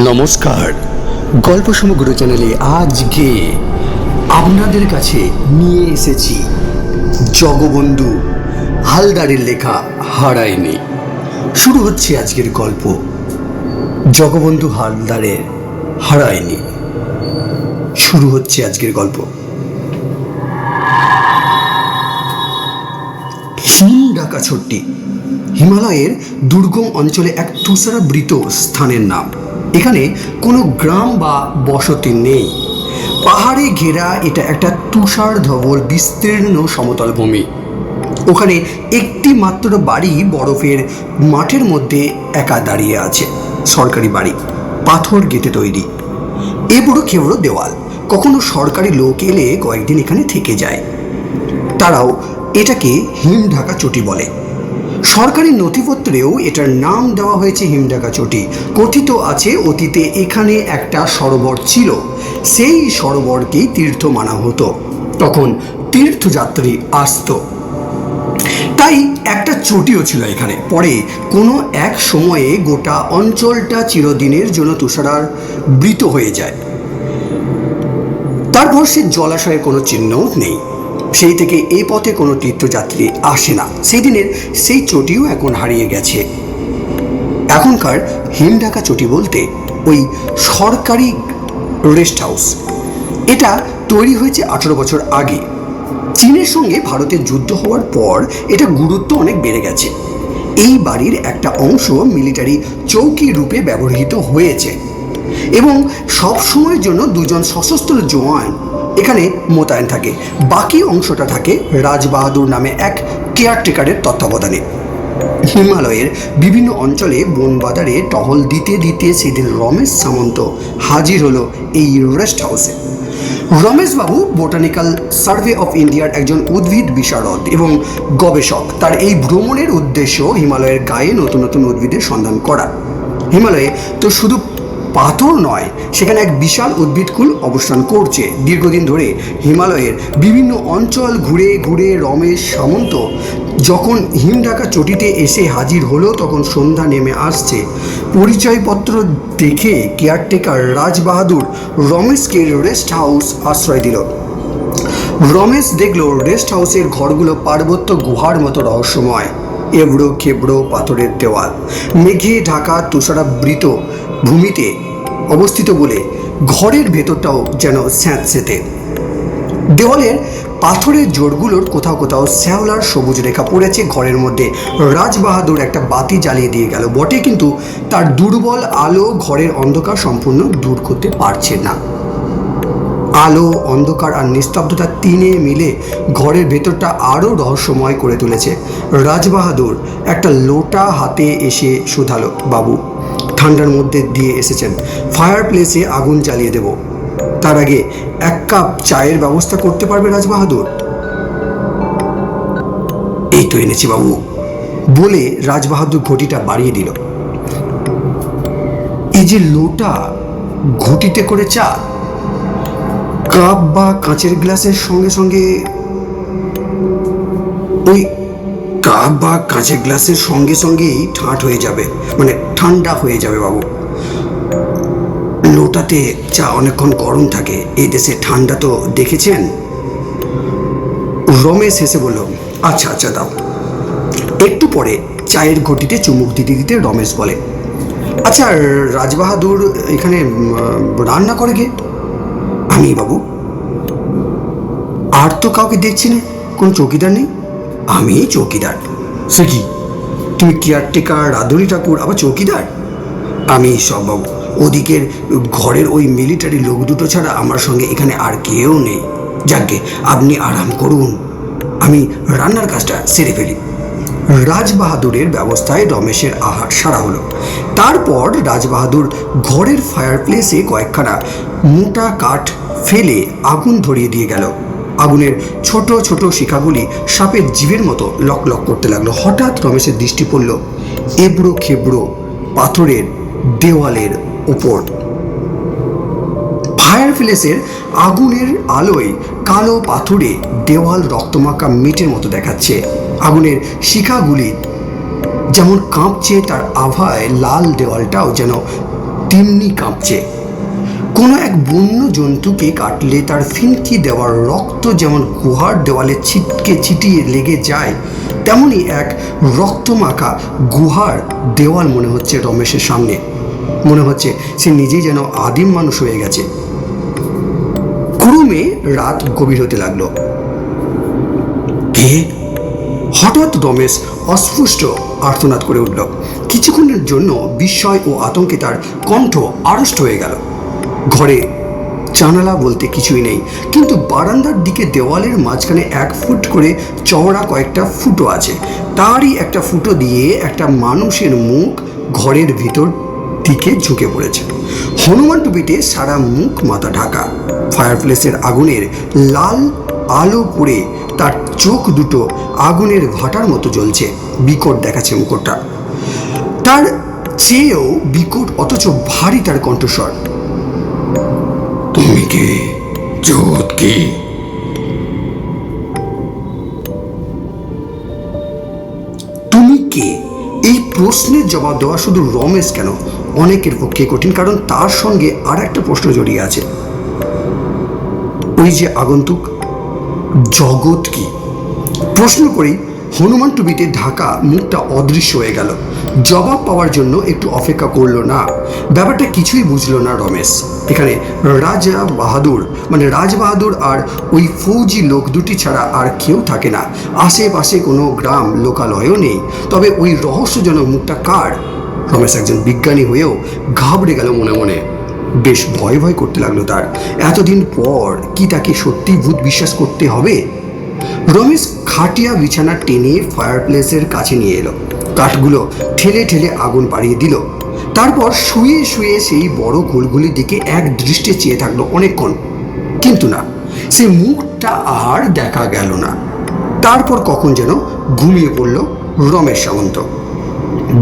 নমস্কার, গল্প সমগ্র চ্যানেলে আজকে আপনাদের কাছে নিয়ে এসেছি জগবন্ধু হালদারের লেখা হারায়নি। শুরু হচ্ছে আজকের গল্প, জগবন্ধু হালদারের হারায়নি। শুরু হচ্ছে আজকের গল্প। হিমঢাকা ছোট্টি হিমালয়ের দুর্গম অঞ্চলে এক তুষারাবৃত স্থানের নাম। এখানে কোনো গ্রাম বা বসতি নেই। পাহাড়ে ঘেরা এটা একটা তুষার ধবল বিস্তীর্ণ সমতল ভূমি। ওখানে একটি মাত্র বাড়ি বরফের মাঠের মধ্যে একা দাঁড়িয়ে আছে। সরকারি বাড়ি, পাথর গেটে তৈরি, এবড়ো খেবড়ো দেওয়াল। কখনো সরকারি লোক এলে কয়েকদিন এখানে থেকে যায়। তারাও এটাকে হিমঢাকা চটি বলে। সরকারি নথিপত্রেও এটার নাম দেওয়া হয়েছে হিমঢাকা চটি। কথিত আছে অতীতে এখানে একটা সরোবর ছিল, সেই সরোবরকেই তীর্থ মানা হতো। তখন তীর্থযাত্রী আসতো, তাই একটা চটিও ছিল এখানে। পরে কোনো এক সময়ে গোটা অঞ্চলটা চিরদিনের জন্য তুষারাবৃত হয়ে যায়। তারপর সে জলাশয়ের কোনো চিহ্নও নেই। সেই থেকে এই পথে কোনো তীর্থযাত্রী আসে না। সেই দিনের সেই চটিও এখন হারিয়ে গেছে। এখনকার হিমঢাকা চটি বলতে ওই সরকারি রেস্ট হাউস। এটা তৈরি হয়েছে 18 বছর আগে। চীনের সঙ্গে ভারতের যুদ্ধ হওয়ার পর এটা গুরুত্ব অনেক বেড়ে গেছে। এই বাড়ির একটা অংশ মিলিটারি চৌকি রূপে ব্যবহৃত হয়েছে এবং সব সময়ের জন্য দুজন সশস্ত্র জওয়ান এখানে মোতায়েন থাকে। বাকি অংশটা থাকে রাজবাহাদুর নামে এক কেয়ারটেকারের তত্ত্বাবধানে। হিমালয়ের বিভিন্ন অঞ্চলে বনবাদারে টহল দিতে দিতে সেদিন রমেশ সামন্ত হাজির হলো এই রেস্ট হাউসে। রমেশবাবু বোটানিক্যাল সার্ভে অফ ইন্ডিয়ার একজন উদ্ভিদ বিশারদ এবং গবেষক। তার এই ভ্রমণের উদ্দেশ্য হিমালয়ের গায়ে নতুন নতুন উদ্ভিদের সন্ধান করা। হিমালয়ে তো শুধু পাথর নয়, সেখানে এক বিশাল উদ্ভিদকুল অবস্থান করছে। দীর্ঘদিন ধরে হিমালয়ের বিভিন্ন অঞ্চল ঘুরে ঘুরে রমেশ সামন্ত যখন হিমঢাকা চটিতে এসে হাজির হলো, তখন সন্ধ্যা নেমে আসছে। পরিচয়পত্র দেখে কেয়ারটেকার রাজবাহাদুর রমেশকে রেস্ট হাউস আশ্রয় দিল। রমেশ দেখল রেস্ট হাউসের ঘরগুলো পার্বত্য গুহার মতো রহস্যময়। এবড়ো খেবড়ো পাথরের দেওয়াল, মেঘে ঢাকা তুষারাবৃত ভূমিতে অবস্থিত বলে ঘরের ভেতরটাও যেন স্যাঁতসেঁতে। দেওয়ালের পাথরের জোড়গুলোর কোথাও কোথাও শ্যাওলার সবুজ রেখা পড়েছে। ঘরের মধ্যে রাজবাহাদুর একটা বাতি জ্বালিয়ে দিয়ে গেল বটে, কিন্তু তার দুর্বল আলো ঘরের অন্ধকার সম্পূর্ণ দূর করতে পারছে না। আলো, অন্ধকার আর নিস্তব্ধতা তিনে মিলে ঘরের ভেতরটা আরও রহস্যময় করে তুলেছে। রাজবাহাদুর একটা লোটা হাতে এসে শুধালো, বাবু, ঠান্ডার মধ্যে দিয়ে এসেছেন, ফায়ার প্লেসে আগুন জ্বালিয়ে দেব, তার আগে এক কাপ চায়ের ব্যবস্থা করতে পারবে রাজবাহাদুর? এই তো এনেছি বাবু, বলে রাজবাহাদুর ঘটিটা বাড়িয়ে দিল। এই যে লোটা, ঘটিতে করে চা, কাপ বা কাঁচের গ্লাসের সঙ্গে সঙ্গে ওই কাপ বা কাঁচের গ্লাসের সঙ্গে সঙ্গেই ঠাঁট হয়ে যাবে, মানে ঠান্ডা হয়ে যাবে বাবু। লোটাতে চা অনেকক্ষণ গরম থাকে, এই দেশে ঠান্ডা তো দেখেছেন। রমেশ হেসে বলল, আচ্ছা আচ্ছা দাও। একটু পরে চায়ের ঘটিতে চুমুক দিতে দিতে রমেশ বলে, আচ্ছা রাজবাহাদুর এখানে রান্না করে গে? আমি বাবু। আর তো কাউকে দেখছি না, কোনো চৌকিদার নেই? আমি চৌকিদার। সে কি, তুমি কেয়ারটেকার, রাধুনী ঠাকুর, আবার চৌকিদার? আমি সব বাবু। ওদিকের ঘরের ওই মিলিটারি লোক দুটো ছাড়া আমার সঙ্গে এখানে আর কেউ নেই। যাকে আপনি আরাম করুন, আমি রান্নার কাজটা সেরে ফেলি। রাজবাহাদুরের ব্যবস্থায় রমেশের আহার সারা হলো। তারপর রাজবাহাদুর ঘরের ফায়ার প্লেসে কয়েকখানা মোটা কাঠ ফেলে আগুন ধরিয়ে দিয়ে গেল। আগুনের ছোট ছোট শিখাগুলি সাপের জীবের মতো লক লক করতে লাগলো। হঠাৎ রমেশের দৃষ্টি পড়ল এবড়ো খেবড়ো পাথরের দেওয়ালের ওপর। ফায়ার প্লেসের আগুনের আলোয় কালো পাথরে দেওয়াল রক্তমাখা মিটের মতো দেখাচ্ছে। আগুনের শিখাগুলি যেমন কাঁপছে, তার আভায় লাল দেওয়ালটাও যেন তেমনি কাঁপছে। কোনো এক বন্য জন্তুকে কাটলে তার ফিনকি দেওয়ার রক্ত যেমন গুহার দেওয়ালে ছিটকে ছিটিয়ে লেগে যায়, তেমনি এক রক্তমাখা গুহার দেওয়াল মনে হচ্ছে রমেশের সামনে। মনে হচ্ছে সে নিজেই যেন আদিম মানুষ হয়ে গেছে। ক্রমে রাত গভীর হতে লাগলো। কে? হঠাৎ রমেশ অস্পষ্ট আর্তনাদ করে উঠল। কিছুক্ষণের জন্য বিস্ময় ও আতঙ্কে তার কণ্ঠ আড়ষ্ট হয়ে গেল। ঘরে জানালা বলতে কিছুই নেই, কিন্তু বারান্দার দিকে দেওয়ালের মাঝখানে 1 ফুট করে চওড়া কয়েকটা ফুটো আছে। তারই একটা ফুটো দিয়ে একটা মানুষের মুখ ঘরের ভিতর দিকে ঝুঁকে পড়েছে। হনুমান টুপিতে সারা মুখ মাথা ঢাকা। ফায়ারপ্লেসের আগুনের লাল আলো পড়ে তার চোখ দুটো আগুনের ভাটার মতো জ্বলছে। বিকট দেখাচ্ছে মুখটা, তার চেয়েও বিকট, অথচ ভারী তার কণ্ঠস্বর। তুমি কে? জগৎ কে? তুমি কে? এই প্রশ্নের জবাব দেওয়া শুধু রমেশ কেন, অনেকের পক্ষে কঠিন, কারণ তার সঙ্গে আর একটা প্রশ্ন জড়িয়ে আছে। ওই যে আগন্তুক, জগৎ কি? প্রশ্ন করেই হনুমান টুপিতে ঢাকা মুখটা অদৃশ্য হয়ে গেল। জবাব পাওয়ার জন্য একটু অপেক্ষা করলো না। ব্যাপারটা কিছুই বুঝলো না রমেশ। এখানে রাজবাহাদুর আর ওই ফৌজি লোক দুটি ছাড়া আর কেউ থাকে না। আশেপাশে কোনো গ্রাম লোকালয়ও নেই। তবে ওই রহস্যজনক মুখটা কার? রমেশ একজন বিজ্ঞানী হয়েও ঘাবড়ে গেল মনে মনে। বেশ ভয় ভয় করতে লাগলো তার। এতদিন পর কি তাকে সত্যি ভূত বিশ্বাস করতে হবে? রমেশ খাটিয়া বিছানা টেনে ফায়ারপ্লেসের কাছে নিয়ে এলো। কাঠগুলো ঠেলে ঠেলে আগুন বাড়িয়ে দিল। তারপর শুয়ে শুয়ে সেই বড় ঘুলঘুলির দিকে এক দৃষ্টে চেয়ে থাকলো অনেকক্ষণ, কিন্তু না, সে মুখটা আর দেখা গেল না। তারপর কখন যেন ঘুমিয়ে পড়ল রমেশ সামন্ত।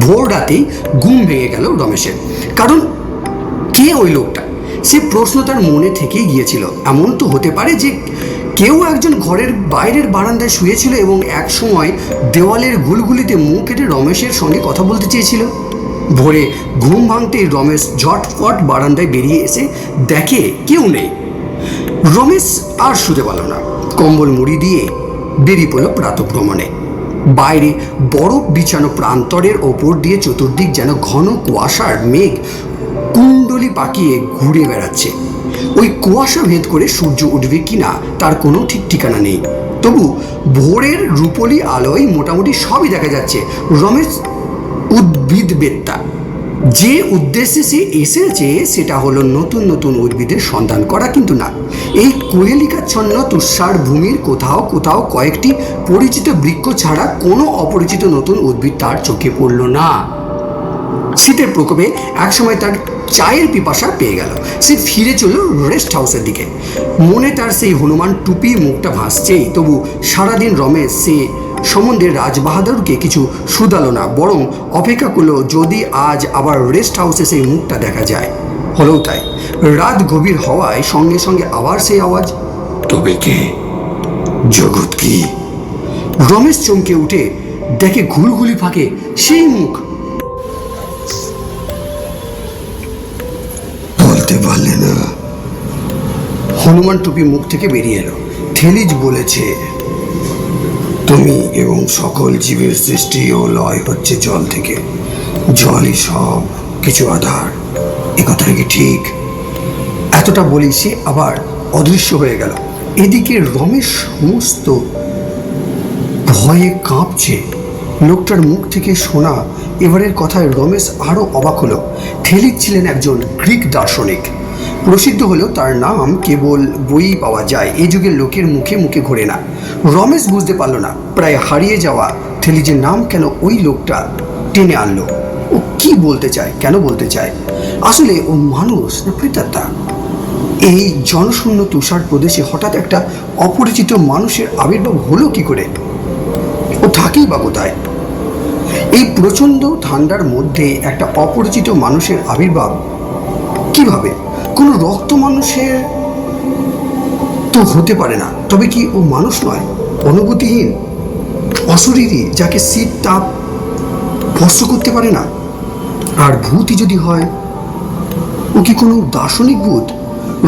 ভোর রাতেই ঘুম ভেঙে গেল রমেশের। কারণ কে ওই লোকটা? সে প্রশ্ন তার মনে থেকেই গিয়েছিল। এমন তো হতে পারে যে কেউ একজন ঘরের বাইরের বারান্দায় শুয়েছিল এবং এক সময় দেওয়ালের গুলগুলিতে মুখ কেটে রমেশের সঙ্গে কথা বলতে চেয়েছিল। ভোরে ঘুম ভাঙতেই রমেশ ঝটফট বারান্দায় বেরিয়ে এসে দেখে কেউ নেই। রমেশ আর শুতে পারল না। কম্বল মুড়ি দিয়ে বেরিয়ে পড়ল প্রাতঃভ্রমণে। বাইরে বরফ বিছানো প্রান্তরের ওপর দিয়ে চতুর্দিক যেন ঘন কুয়াশার মেঘ কুণ্ডলি পাকিয়ে ঘুরে বেড়াচ্ছে। ওই কুয়াশা ভেদ করে সূর্য উঠবে কিনা তার কোনো ঠিক ঠিকানা নেই। তবু ভোরের রূপলি আলোয় মোটামুটি সবই দেখা যাচ্ছে। রমেশ উদ্ভিদবেত্তা, যে উদ্দেশ্যে সে এসেছে সেটা হলো নতুন নতুন উদ্ভিদের সন্ধান করা, কিন্তু না, এই কোহেলিকাচ্ছন্ন তুষার ভূমির কোথাও কোথাও কয়েকটি পরিচিত বৃক্ষ ছাড়া কোনো অপরিচিত নতুন উদ্ভিদ তার চোখে পড়ল না। শীতের প্রকোপে একসময় তার চায়ের পিপাসা পেয়ে গেল। সে ফিরে চলল রেস্ট হাউসের দিকে। মনে তার সেই হনুমান টুপি মুখটা ভাসছেই। তবু সারাদিন রমেশ সে সম্বন্ধে রাজবাহাদুরকে কিছু শুধালো না, বরং অপেক্ষা করলো যদি আজ আবার রেস্ট হাউসে সেই মুখটা দেখা যায়। হলেও তাই। রাত গভীর হওয়ায় সঙ্গে সঙ্গে আবার সেই আওয়াজ, তবে কে? জগৎ কি? রমেশ চমকে উঠে দেখে ঘুলঘুলি ফাঁকে সেই মুখ। বলতে পারলে না? হনুমান টুপি মুখ থেকে বেরিয়ে এলো। থেলিজ বলেছে, তুমি এবং সকল জীবের সৃষ্টি ও লয় হচ্ছে জল থেকে। জলই সব কিছু আধার। এ কথাটা কি ঠিক? এতটা বলি সে আবার অদৃশ্য হয়ে গেল। এদিকে রমেশ সমস্ত ভয়ে কাঁপছে। লোকটার মুখ থেকে শোনা এবারের কথায় রমেশ আরও অবাক হলো। থেলিজ ছিলেন একজন গ্রিক দার্শনিক। প্রসিদ্ধ হলেও তার নাম কেবল বই পাওয়া যায়, এই যুগের লোকের মুখে মুখে ঘোরে না। রমেশ বুঝতে পারল না প্রায় হারিয়ে যাওয়া থেলিজের নাম কেন ওই লোকটা টেনে আনলো। ও কি বলতে চায়, কেন বলতে চায়? আসলে ও মানুষ না প্রেতাত্মা? এই জনশূন্য তুষার প্রদেশে হঠাৎ একটা অপরিচিত মানুষের আবির্ভাব হলো কি করে? ও থাকেই বা কোথায়? এই প্রচণ্ড ঠান্ডার মধ্যে একটা অপরিচিত মানুষের আবির্ভাব কিভাবে? কোনো রক্ত মানুষের তো হতে পারে না। তবে কি ও মানুষ নয়? অনুভূতিহীন অশরীরী, যাকে শীত তাপ স্পর্শ করতে পারে না? আর ভূতই যদি হয় ও কি কোনো দার্শনিক ভূত?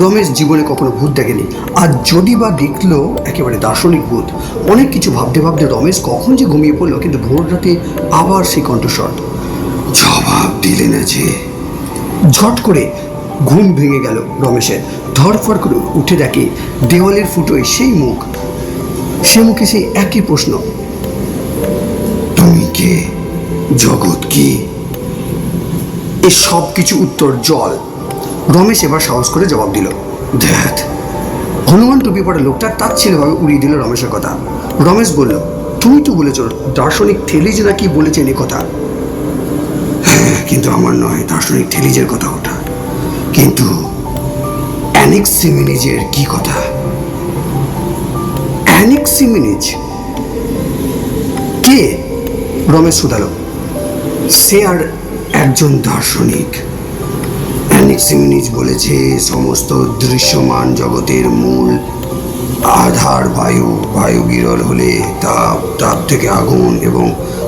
রমেশ জীবনে কখনো ভূত দেখেনি, আর যদি বা দেখলো একেবারে দার্শনিক ভূত। অনেক কিছু ভাবতে ভাবতে রমেশ কখন যে ঘুমিয়ে পড়লো, কিন্তু ভোর রাতে আবার সেই কণ্ঠস্বর, জবাব দিলে না যে। ঝট করে ঘুম ভেঙে গেল রমেশের। ধরফড় করে উঠে দেখে দেওয়ালের ফুটোয় সেই মুখ, সে মুখে সেই একই প্রশ্ন, তুমি কে? জগৎ কি? এই সব কিছু উত্তর জল। রমেশ এবার সাহস করে জবাব দিল, ধ্যাত। হনুমান টুপি পড়া লোকটা তাচ্ছিল্যভাবে উড়িয়ে দিল রমেশের কথা। রমেশ বলল, তুমি তো বলেছ দার্শনিক থেলিজ নাকি বলেছেন এ কথা। হ্যাঁ, কিন্তু আমার নয় দার্শনিক থেলিজের কথা ওটা। কিন্তু অ্যানেক্সিমেনিজের কি কথা? অ্যানেক্সিমেনিজ কে? রমেশ শুধালো। সে আর একজন দার্শনিক। অ্যানেক্সিমেনিজ বলেছে সমস্ত দৃশ্যমান জগতের মূল আধার বায়ু, বায়ু বিরল হলে তাপ, তাপ থেকে আগুন এবং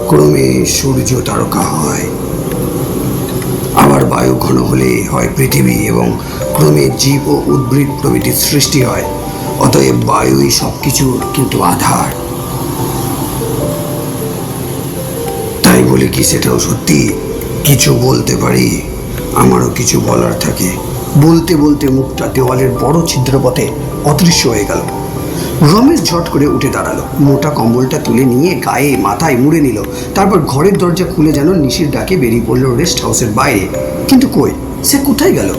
ক্রমে সূর্য তারকা হয়। আবার বায়ু ঘন হলে হয় পৃথিবী এবং ক্রমে জীব ও উদ্ভিদ প্রভৃতির সৃষ্টি হয়। অতএব বায়ুই সব কিছুর কিন্তু আধার। তাই বলে কি সেটাও সত্যি? কিছু বলতে পারি, আমারও কিছু বলার থাকে। বলতে বলতে মুখটা দেওয়ালের বড় ছিদ্রপথে অদৃশ্য হয়ে গেল। রমেশ ঝট করে উঠে দাঁড়ালো, মোটা কম্বলটা তুলে নিয়ে গায়ে মাথায় মুড়ে নিল। তারপর ঘরের দরজা খুলে যেন নিশির ডাকে বেরিয়ে পড়ল রেস্ট হাউসের বাইরে। কিন্তু কই, সে কোথায় গেল?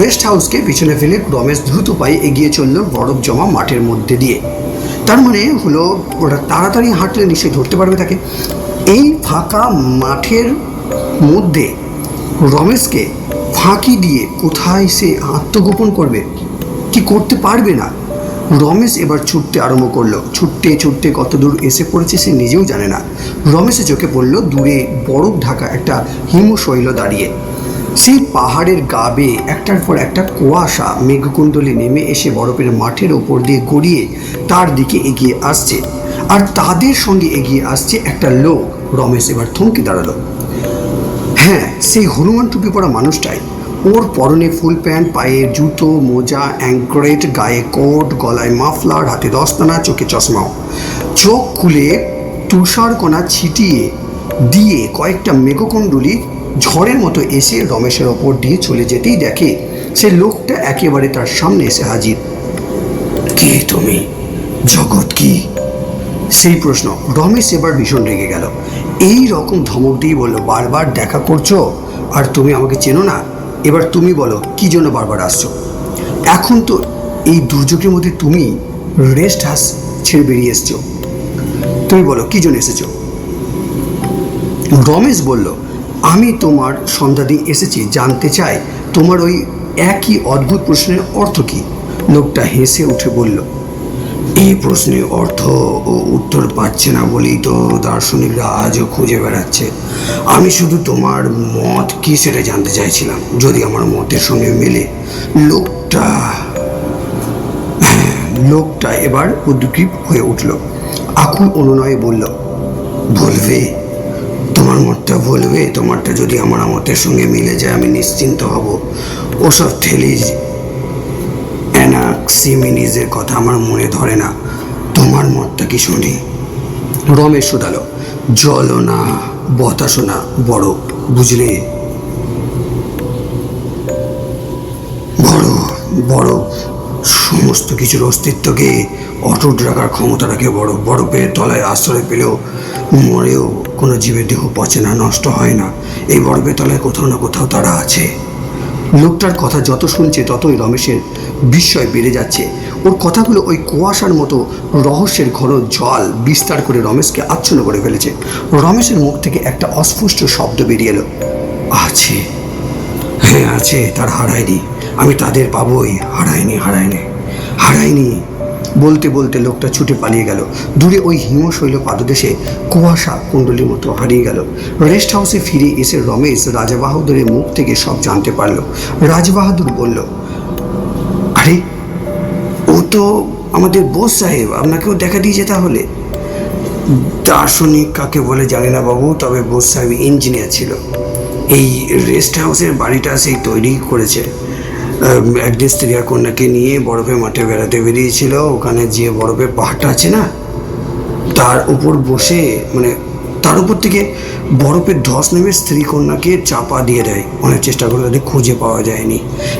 রেস্ট হাউসকে পিছনে ফেলে রমেশ দ্রুত পায়ে এগিয়ে চলল বরফ জমা মাঠের মধ্যে দিয়ে। তার মানে হলো ওরা তাড়াতাড়ি হাঁটলে নিশ্চয়ই ধরতে পারবে তাকে। এই ফাঁকা মাঠের মধ্যে রমেশকে ফাঁকি দিয়ে কোথায় সে আত্মগোপন করবে? কি করতে পারবে না? রমেশ এবার ছুটতে আরম্ভ করলো। ছুটতে ছুটতে কত দূর এসে পড়েছে সে নিজেও জানে না। রমেশের চোখে পড়ল দূরে বরফ ঢাকা একটা হিমশৈল দাঁড়িয়ে। সেই পাহাড়ের গা বেয়ে একটার পর একটা কুয়াশা মেঘকুণ্ডলে নেমে এসে বরফের মাঠের ওপর দিয়ে গড়িয়ে তার দিকে এগিয়ে আসছে, আর তাদের সঙ্গে এগিয়ে আসছে একটা লোক। রমেশ এবার থমকে দাঁড়ালো। হ্যাঁ, সেই হনুমান টুপি পরা মানুষটাই। ওর পরনে ফুল প্যান্ট, পায়ে জুতো, মোজা, অ্যাঙ্করেট, গায়ে কোট, গলায় মাফলার, হাতে দস্তানা, চোখে চশমাও। চোখ খুলে তুষারকণা ছিটিয়ে দিয়ে কয়েকটা মেঘকুণ্ডলী ঝড়ের মতো এসে রমেশের ওপর দিয়ে চলে যেতেই দেখে সে লোকটা একেবারে তার সামনে এসে হাজির। কে তুমি? জগৎ কি? সেই প্রশ্ন। রমেশ এবার ভীষণ রেগে গেল। এই রকম ধমক দিয়ে বলল, বারবার দেখা করছো আর তুমি আমাকে চেনো না? এবার তুমি বলো কি জন্য বারবার আসছো? এখন তো এই দুর্যোগের মধ্যে তুমি রেস্ট হাউস ছেড়ে বেরিয়ে এসছো। তুমি বলো কি জন্য এসেছো? রমেশ বলল, আমি তোমার সন্ধ্যা দিয়ে এসেছি, জানতে চাই তোমার ওই একই অদ্ভুত প্রশ্নের অর্থ কী। লোকটা হেসে উঠে বলল, এই প্রশ্নের অর্থ ও উত্তর পাচ্ছে না বলেই তো দার্শনিকরা আজও খুঁজে বেড়াচ্ছে। আমি শুধু তোমার মত কি সেটা জানতে চাইছিলাম, যদি আমার মতের সঙ্গে মেলে। লোকটা এবার উদ্গ্রীব হয়ে উঠল, আকুল অনুনয়ে বলল, বলবে তোমার মতটা বলবে। তোমারটা যদি আমার মতের সঙ্গে মিলে যায় আমি নিশ্চিন্ত হব। ওসব থেলিজ অ্যানাক্সিমেনিজের কথা আমার মনে ধরে না। তোমার মতটা কি শুনি। রমেশ শোধালো, জলও না, বাতাসও না, বরফ, বুঝলে? বরফ সমস্ত কিছুর অস্তিত্বকে অটুট রাখার ক্ষমতা রাখে বরফ। বরফের তলায় আশ্রয় পেলেও মরেও কোনো জীবের দেহ পচে না, নষ্ট হয় না। এই বরফের তলায় কোথাও না কোথাও তারা আছে। লোকটার কথা যত শুনছে ততই রমেশের বিস্ময় বেড়ে যাচ্ছে। ওর কথাগুলো ওই কুয়াশার মতো রহস্যের ঘন জল বিস্তার করে রমেশকে আচ্ছন্ন করে ফেলেছে। রমেশের মুখ থেকে একটা অস্পষ্ট শব্দ বেরিয়ে এলো, আছে। হ্যাঁ আছে, তার হারায়নি। আমি তাদের পাবোই। হারায়নি। বলতে বলতে লোকটা ছুটে পালিয়ে গেল। দূরে ওই হিমশৈল পাদদেশে কুয়াশা কুণ্ডলীর মতো হারিয়ে গেল। রেস্ট হাউসে ফিরে এসে রমেশ রাজাবাহাদুরের মুখ থেকে সব জানতে পারল। রাজবাহাদুর বলল, আরে ও তো আমাদের বোস সাহেব, আপনাকেও দেখা দিয়েছে তাহলে। দার্শনিক কাকে বলে জানি না বাবু, তবে বোস সাহেব ইঞ্জিনিয়ার ছিল। এই রেস্ট হাউসের বাড়িটা সেই তৈরি করেছে। একদিন স্ত্রী আর কন্যাকে নিয়ে বরফের মাঠে বেড়াতে বেরিয়েছিল। ওখানে যে বরফের পাহাড়টা আছে না, তার উপর বসে তার উপর থেকে বরফের ধস নেমে স্ত্রী কন্যাকে চাপা দিয়ে দেয়। অনেক চেষ্টা করে তাদের খুঁজে পাওয়া যায়নি।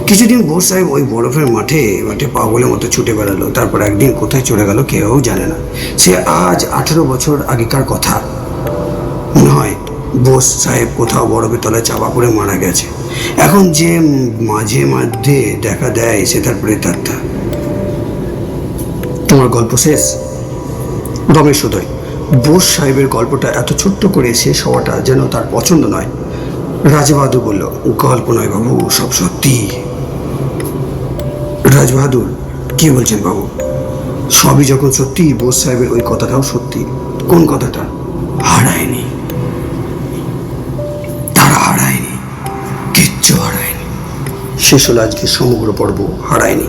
কিছুদিন বোস সাহেব ওই বরফের মাঠে মাঠে পাগলের মতো ছুটে বেড়ালো। তারপর একদিন কোথায় চলে গেল কেউ জানে না। সে আজ 18 বছর আগেকার কথা। মনে হয় বোস সাহেব কোথাও বরফের তলায় চাপা পড়ে মারা গেছে। এখন যে মাঝে মধ্যে দেখা দেয় সে তার প্রেতাত্মা। তোমার গল্প শেষ? রমেশ উদয়। বোস সাহেবের গল্পটা এত ছোট্ট করে শেষ হওয়াটা যেন তার পছন্দ নয়। রাজবাহাদুর বলল, গল্প নয় বাবু, সব সত্যি। রাজবাহাদুর, কি বলছেন বাবু? সবই যখন সত্যি, বোস সাহেবের ওই কথাটাও সত্যি। কোন কথাটা? হারায়নি, তারা হারায়নি, কিচ্ছু হারায়নি। শেষ হলো আজকে সমগ্র পর্ব হারায়নি।